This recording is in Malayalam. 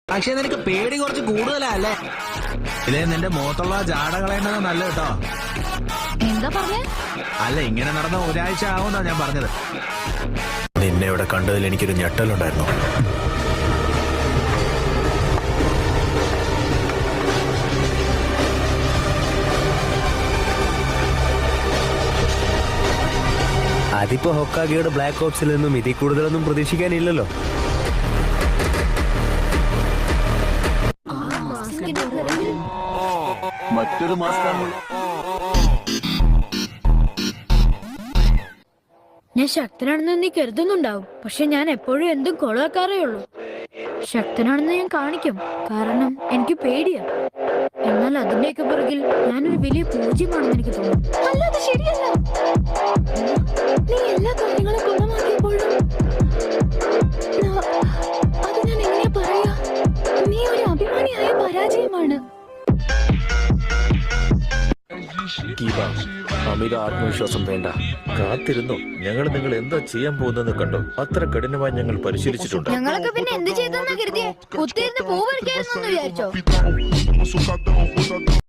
പക്ഷെ നിനക്ക് പേടി കുറച്ച് കൂടുതലല്ലേ? ഇതേ നിന്റെ മുഖത്തുള്ള ജാട കളയേണ്ടത് നല്ല കേട്ടോ. എന്താ പറഞ്ഞേ? അല്ല, ഇങ്ങനെ നടന്ന ഒരാഴ്ച ആവുന്നാ ഞാൻ പറഞ്ഞത്. നിന്നെ ഇവിടെ കണ്ടതിൽ എനിക്കൊരു ഞെട്ടലുണ്ടായിരുന്നു. അതിപ്പോ ഹൊക്കാഗയുടെ ബ്ലാക്ക് ഓപ്സിൽ നിന്നും ഇതിൽ കൂടുതലൊന്നും പ്രതീക്ഷിക്കാനില്ലല്ലോ. മറ്റൊരു മാസം ഞാൻ ശക്തനാണെന്ന് നീ കരുതുന്നുണ്ടാവും, പക്ഷെ ഞാൻ എപ്പോഴും എന്തും കൊളാക്കാറേ ഉള്ളൂ. ശക്തനാണെന്ന് ഞാൻ കാണിക്കും, കാരണം എനിക്ക് പേടിയാ. എന്നാൽ അതിന്റെയൊക്കെ പുറകിൽ ഞാനൊരു വലിയ പൂജ്യമാണെന്ന് എനിക്ക് തോന്നുന്നു. അല്ലാതെ ശരിയല്ല. നീ എല്ലാ കാര്യങ്ങളും കുളമാക്കിയപ്പോഴും അത് ഞാൻ എങ്ങനെയാ പറയാ? നീ ഒരു അഭിമാനിയായ പരാജയമാണ്. അമിത ആത്മവിശ്വാസം വേണ്ട. കാത്തിരുന്നു. ഞങ്ങൾ നിങ്ങൾ എന്താ ചെയ്യാൻ പോകുന്നതെന്ന് കണ്ടോ? അത്ര കഠിനമായി ഞങ്ങൾ പരിശീലിച്ചിട്ടുണ്ട്. ഞങ്ങളൊക്കെ പിന്നെ എന്ത് ചെയ്തെന്നാ കരുതിയേ? കുത്തിയിരുന്ന് പൂ പറിക്കായിരുന്നു വിചാരിച്ചോ?